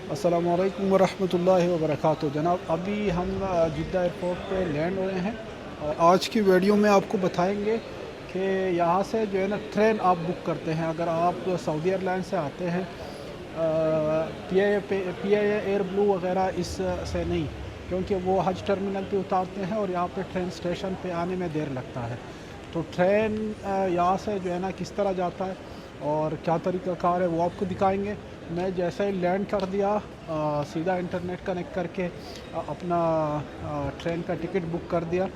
अस्सलामु अलैकुम वरहमतुल्लाहि वबरकातुहू। जनाब, अभी हम जिद्दा एयरपोर्ट पे लैंड हुए हैं और आज की वीडियो में आपको बताएंगे कि यहाँ से जो है ना ट्रेन आप बुक करते हैं। अगर आप सऊदी एयरलाइन से आते हैं पी आई एयर ब्लू वगैरह इस से नहीं, क्योंकि वो हज टर्मिनल पे उतारते हैं और यहाँ पे ट्रेन स्टेशन पे आने में देर लगता है। तो ट्रेन यहाँ से जो है ना किस तरह जाता है और क्या तरीका कार है वो आपको दिखाएंगे। मैं जैसे ही लैंड कर दिया सीधा इंटरनेट कनेक्ट करके अपना ट्रेन का टिकट बुक कर दिया।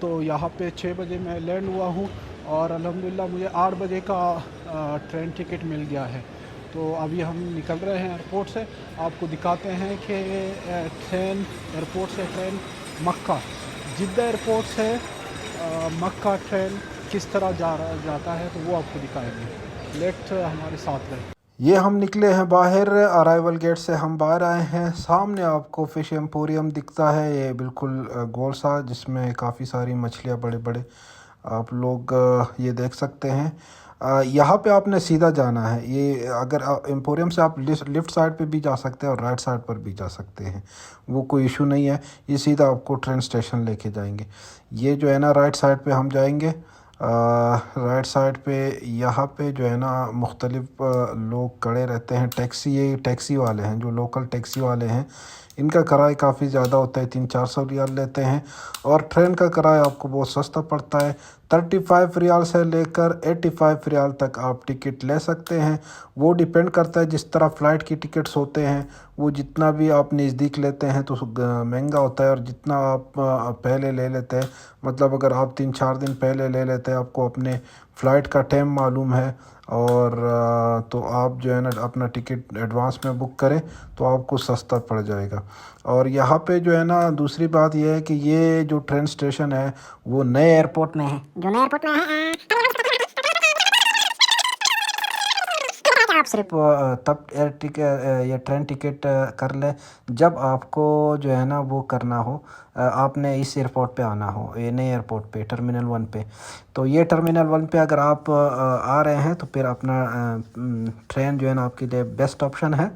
तो यहाँ पे 6 बजे मैं लैंड हुआ हूँ और अल्हम्दुलिल्लाह मुझे 8 बजे का ट्रेन टिकट मिल गया है। तो अभी हम निकल रहे हैं एयरपोर्ट से। आपको दिखाते हैं कि ट्रेन एयरपोर्ट से ट्रेन मक्का, जिद्दा एयरपोर्ट से मक्का ट्रेन किस तरह जाता है, तो वो आपको दिखाएंगे। लेट हमारे साथ रहे। ये हम निकले हैं बाहर, अराइवल गेट से हम बाहर आए हैं। सामने आपको फ़िश एम्पोरियम दिखता है, ये बिल्कुल गोल सा, जिसमें काफ़ी सारी मछलियाँ बड़े बड़े आप लोग ये देख सकते हैं। यहाँ पे आपने सीधा जाना है। ये अगर एम्पोरियम से आप लेफ़्ट साइड पे भी जा सकते हैं और राइट साइड पर भी जा सकते हैं, वो कोई इशू नहीं है। ये सीधा आपको ट्रेन स्टेशन लेके जाएंगे। ये जो है ना राइट साइड पे हम जाएंगे। राइट साइड पे यहाँ पे जो है ना मुख्तलिफ लोग खड़े रहते हैं। ये टैक्सी वाले हैं, जो लोकल टैक्सी वाले हैं, इनका किराया काफ़ी ज़्यादा होता है, 300-400 रियाल लेते हैं। और ट्रेन का किराया आपको बहुत सस्ता पड़ता है। 35 रियाल से लेकर 85 रियाल तक आप टिकट ले सकते हैं। वो डिपेंड करता है, जिस तरह फ़्लाइट की टिकट्स होते हैं वो जितना भी आप नज़दीक लेते हैं तो महंगा होता है, और जितना आप पहले ले लेते हैं, मतलब अगर आप 3-4 दिन पहले ले लेते हैं, आपको अपने फ़्लाइट का टाइम मालूम है, और तो आप जो है ना अपना टिकट एडवांस में बुक करें तो आपको सस्ता पड़ जाएगा। और यहाँ पे जो है ना दूसरी बात यह है कि ये जो ट्रेन स्टेशन है वो नए एयरपोर्ट में है। जो नए एयरपोर्ट में है आप सिर्फ तब एयर टिकट या ट्रेन टिकट कर लें जब आपको जो है ना वो करना हो, आपने इस एयरपोर्ट पे आना हो, ये नए एयरपोर्ट पे टर्मिनल 1 पे। तो ये टर्मिनल 1 पे अगर आप आ रहे हैं तो फिर अपना ट्रेन जो है ना आपके लिए बेस्ट ऑप्शन है।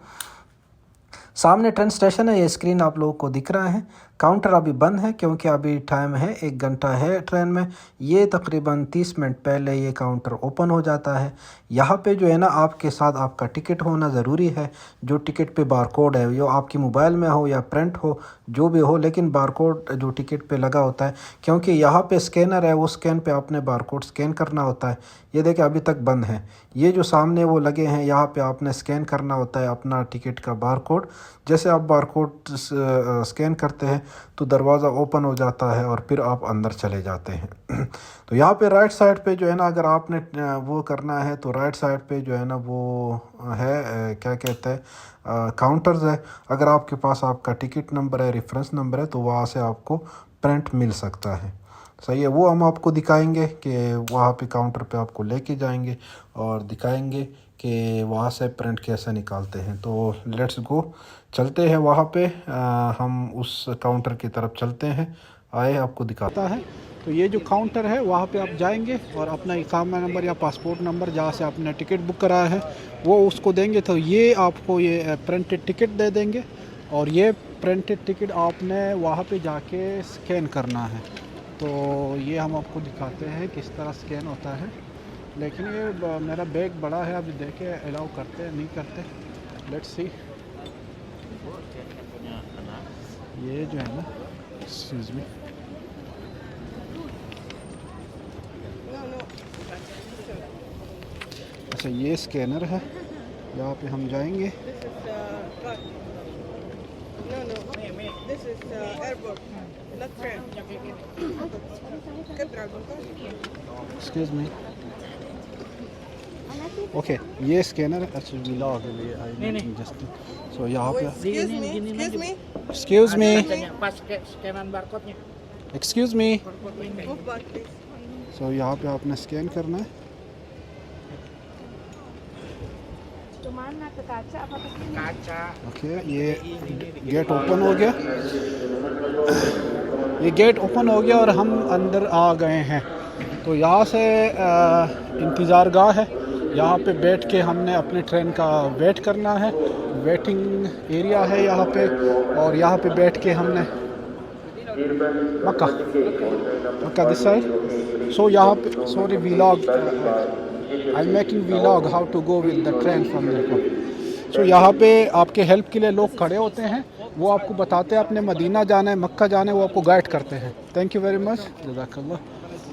सामने ट्रेन स्टेशन है, ये स्क्रीन आप लोगों को दिख रहा है। काउंटर अभी बंद है क्योंकि अभी टाइम है 1 घंटा है ट्रेन में। ये तकरीबन 30 मिनट पहले ये काउंटर ओपन हो जाता है। यहाँ पे जो है ना आपके साथ आपका टिकट होना ज़रूरी है। जो टिकट पे बारकोड है, जो आपकी मोबाइल में हो या प्रिंट हो, जो भी हो, लेकिन बारकोड जो टिकट पे लगा होता है, क्योंकि यहाँ पे स्कैनर है, वो स्कैन पे आपने बारकोड स्कैन करना होता है। ये देखिए अभी तक बंद है। ये जो सामने वो लगे हैं, यहाँ पे आपने स्कैन करना होता है अपना टिकट का बारकोड। जैसे आप बारकोड स्कैन करते हैं तो दरवाज़ा ओपन हो जाता है और फिर आप अंदर चले जाते हैं। तो यहाँ पे राइट साइड पे जो है ना, अगर आपने वो करना है तो राइट साइड पे जो है ना वो है क्या कहते हैं काउंटर्स है। अगर आपके पास आपका टिकट नंबर है, रेफरेंस नंबर है, तो वहाँ से आपको प्रिंट मिल सकता है। सही है, वो हम आपको दिखाएंगे कि वहाँ पे काउंटर पे आपको लेके जाएंगे और दिखाएंगे कि वहाँ से प्रिंट कैसे निकालते हैं। तो लेट्स गो, चलते हैं वहाँ पे। हम उस काउंटर की तरफ चलते हैं। आए आपको दिखाता है। तो ये जो काउंटर है वहाँ पे आप जाएंगे और अपना इकामा नंबर या पासपोर्ट नंबर जहाँ से आपने टिकट बुक कराया है वो उसको देंगे, तो ये आपको ये प्रिंटेड टिकट दे देंगे। और ये प्रिंटेड टिकट आपने वहाँ पे जाके स्कैन करना है। तो ये हम आपको दिखाते हैं किस तरह स्कैन होता है। लेकिन ये मेरा बैग बड़ा है, अभी देखे अलाउ करते हैं नहीं करते। Let's see. ये जो है ना, एक्सक्यूज़ मी, अच्छा ये स्कैनर है, यहाँ पे हम जाएंगे। एक्सक्यूज़ मी, ओके ये स्कैनर है। अच्छा मिला हो गया, आई जस्ट सो यहाँ पे excuse me excuse me, so यहाँ पे आपने स्कैन करना है। ओके ये गेट ओपन हो गया, ये गेट ओपन हो गया और हम अंदर आ गए हैं। तो यहाँ से इंतज़ार गाह है, यहाँ पे बैठ के हमने अपने ट्रेन का वेट करना है। वेटिंग एरिया है यहाँ पे, और यहाँ पे बैठ के हमने मक्का मक्का दिस साइड। सो यहाँ पे sorry vlog, I am making vlog how to go with the train from there. So यहाँ पे आपके हेल्प के लिए लोग खड़े होते हैं, वो आपको बताते हैं आपने मदीना जाना है, मक्का जाना है, वो आपको गाइड करते हैं। थैंक यू वेरी मच, जज़ाकल्लाह।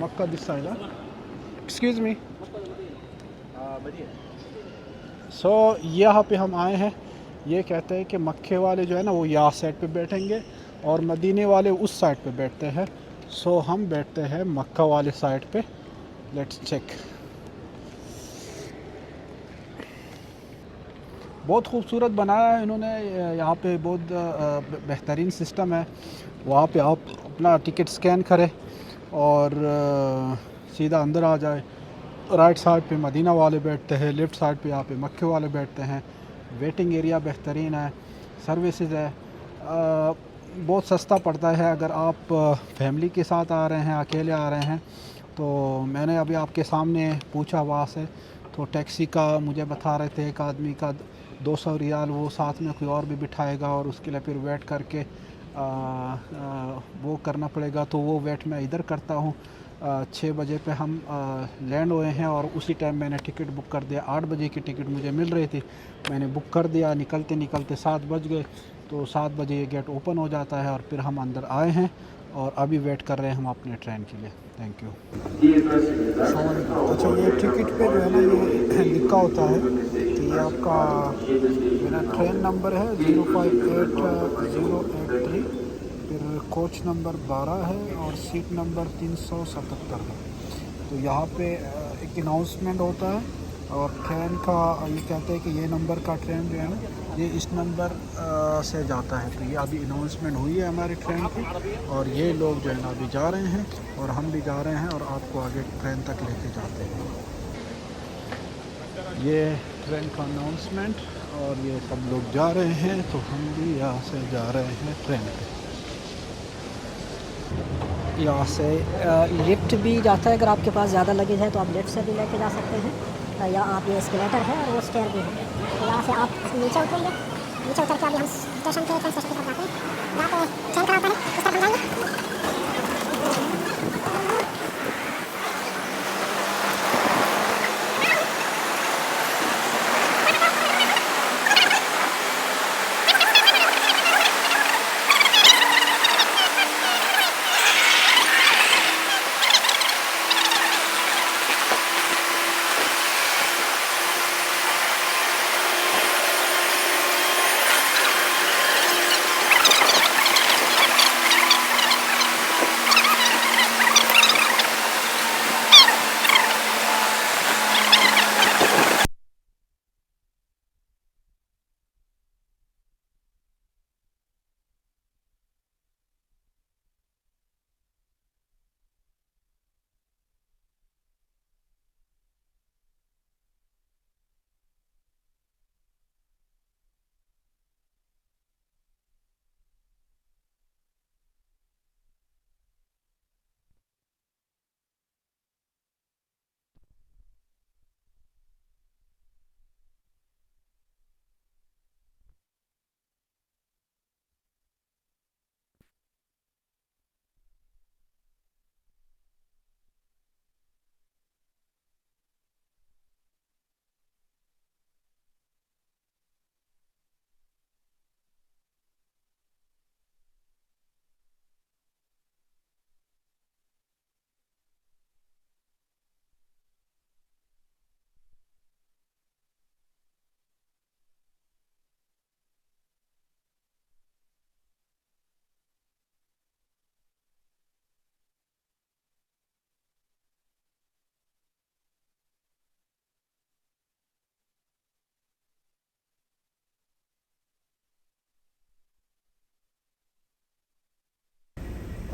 Mecca this side, excuse me. So यहाँ पे हम आए हैं, ये कहते हैं कि मक्के वाले जो है ना वो यहाँ साइड पे बैठेंगे और मदीने वाले उस साइड पे बैठते हैं। सो हम बैठते हैं मक्का वाले साइड पे। Let's check. बहुत खूबसूरत बनाया है इन्होंने, यहाँ पे बहुत बेहतरीन सिस्टम है। वहाँ पे आप अपना टिकट स्कैन करें और सीधा अंदर आ जाए। राइट साइड पे मदीना वाले बैठते हैं, लेफ़्ट साइड पे यहाँ पे मक्के वाले बैठते हैं। वेटिंग एरिया बेहतरीन है, सर्विसेज है, बहुत सस्ता पड़ता है। अगर आप फैमिली के साथ आ रहे हैं, अकेले आ रहे हैं, तो मैंने अभी आपके सामने पूछा वहाँ से, तो टैक्सी का मुझे बता रहे थे एक आदमी का 200 रियाल, वो साथ में कोई और भी बिठाएगा और उसके लिए फिर वेट करके वो करना पड़ेगा। तो वो वेट मैं इधर करता हूँ। 6 बजे पे हम लैंड हुए हैं और उसी टाइम मैंने टिकट बुक कर दिया। 8 बजे की टिकट मुझे मिल रही थी, मैंने बुक कर दिया। निकलते निकलते 7 बज गए, तो 7 बजे ये गेट ओपन हो जाता है और फिर हम अंदर आए हैं और अभी वेट कर रहे हैं हम अपने ट्रेन के लिए। Thank you. अच्छा, ये टिकट पे जो है ना ये लिखा होता है कि ये आपका मेरा ट्रेन नंबर है 058083, फिर कोच नंबर 12 है और सीट नंबर 377 है। तो यहाँ पे एक अनाउंसमेंट होता है और ट्रेन का ये कहते हैं कि ये नंबर का ट्रेन जो है ना ये इस नंबर से जाता है। तो ये अभी अनाउंसमेंट हुई है हमारी ट्रेन की और ये लोग जो है ना अभी जा रहे हैं और हम भी जा रहे हैं और आपको आगे ट्रेन तक लेके जाते हैं। ये ट्रेन का अनाउंसमेंट और ये सब लोग जा रहे हैं, तो हम भी यहाँ से जा रहे हैं ट्रेन पे। यहाँ से लिफ्ट भी जाता है, अगर आपके पास ज़्यादा लगेज है तो आप लिफ्ट से भी लेके जा सकते हैं, या आप ये एस्केलेटर है और वो स्टेयर भी है। तो यहाँ से आप नीचे उतरेंगे, नीचे उतर के अभी हम स्टेशन पे ट्रेन स्टेशन की तरफ जाते हैं। यहाँ पे ट्रेन खड़ा होता है, इस तरफ हम जाएंगे।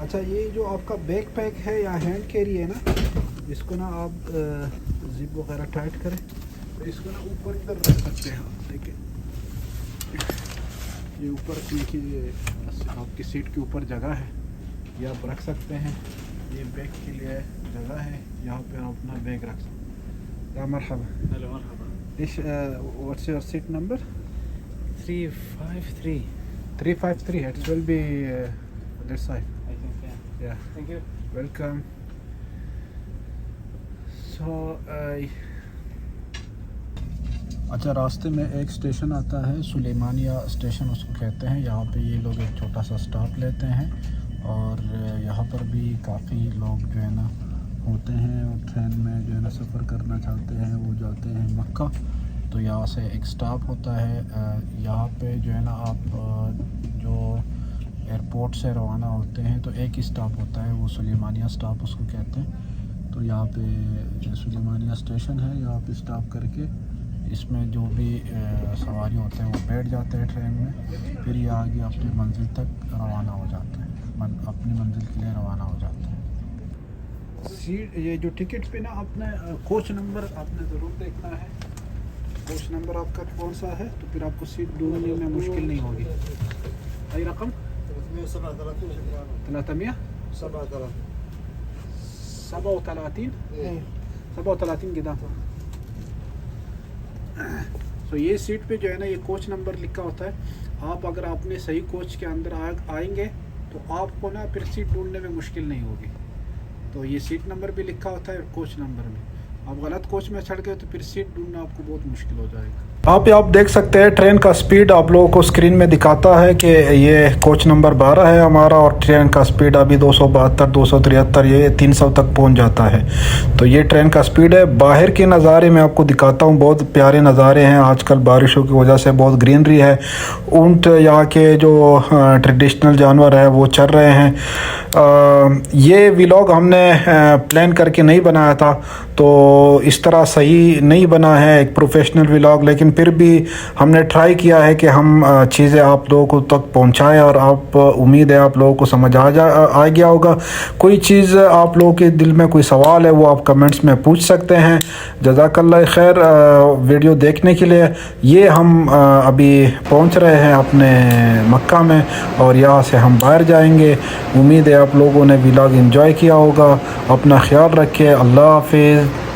अच्छा, ये जो आपका बैक पैक है या हैंड कैरी है ना, इसको ना आप जिप वगैरह टाइट करें तो इसको ना ऊपर इधर रख सकते हैं आप। देखिए ये ऊपर देखिए आपकी सीट के ऊपर जगह है, ये आप रख सकते हैं। ये बैग के लिए जगह है, यहाँ पे आप अपना बैग रख सकते हैं। या मरहबा. Hello Marhaba. What's your seat number? 353. 353. It will be this side. I think Yeah. Thank you. Welcome. So अच्छा, रास्ते में एक स्टेशन आता है, सुलेमानिया स्टेशन उसको कहते हैं. यहाँ पे ये लोग एक छोटा सा स्टॉप लेते हैं और यहाँ पर भी काफ़ी लोग जो है ना होते हैं और ट्रेन में जो है ना सफ़र करना चाहते हैं, वो जाते हैं मक्का. तो यहाँ से एक स्टॉप होता है. यहाँ पे जो है ना आप जो एयरपोर्ट से रवाना होते हैं तो एक ही स्टॉप होता है, वो सुलेमानिया स्टॉप उसको कहते हैं. तो यहाँ पे सुलेमानिया स्टेशन है, यहाँ पे स्टॉप करके इसमें जो भी सवारी होते हैं वो बैठ जाते हैं ट्रेन में. फिर ये आगे अपनी मंजिल तक रवाना हो जाते हैं, अपनी मंजिल के लिए रवाना हो जाते हैं. सीट ये जो टिकट पे ना अपने कोच नंबर आपने ज़रूर देखना है. कोच नंबर आपका कौन सा है, तो फिर आपको सीट ढूंढने में मुश्किल नहीं होगी. आई रकम 337 किदा. तो ये सीट पे जो है ना ये कोच नंबर लिखा होता है. आप अगर आपने सही कोच के अंदर आएंगे तो आपको ना फिर सीट ढूंढने में मुश्किल नहीं होगी. तो ये सीट नंबर भी लिखा होता है कोच नंबर में. आप गलत कोच में चढ़ गए तो फिर सीट ढूंढना आपको बहुत मुश्किल हो जाएगा. आप देख सकते हैं ट्रेन का स्पीड आप लोगों को स्क्रीन में दिखाता है कि ये कोच नंबर 12 है हमारा और ट्रेन का स्पीड अभी 272 273 ये 300 तक पहुंच जाता है. तो ये ट्रेन का स्पीड है. बाहर के नज़ारे मैं आपको दिखाता हूँ, बहुत प्यारे नज़ारे हैं. आजकल बारिशों की वजह से बहुत ग्रीनरी है. ऊंट यहाँ के जो ट्रेडिशनल जानवर है वो चल रहे हैं. ये व्लॉग हमने प्लान करके नहीं बनाया था, तो इस तरह सही नहीं बना है एक प्रोफेशनल व्लॉग, लेकिन फिर भी हमने ट्राई किया है कि हम चीज़ें आप लोगों को तक पहुंचाएं और आप उम्मीद है आप लोगों को समझ आ गया होगा. कोई चीज़ आप लोगों के दिल में कोई सवाल है वो आप कमेंट्स में पूछ सकते हैं. जज़ाकल्लाह खैर वीडियो देखने के लिए. ये हम अभी पहुंच रहे हैं अपने मक्का में और यहाँ से हम बाहर जाएंगे. उम्मीद है आप लोगों ने व्लॉग एंजॉय किया होगा. अपना ख्याल रखिए. अल्लाह हाफिज़.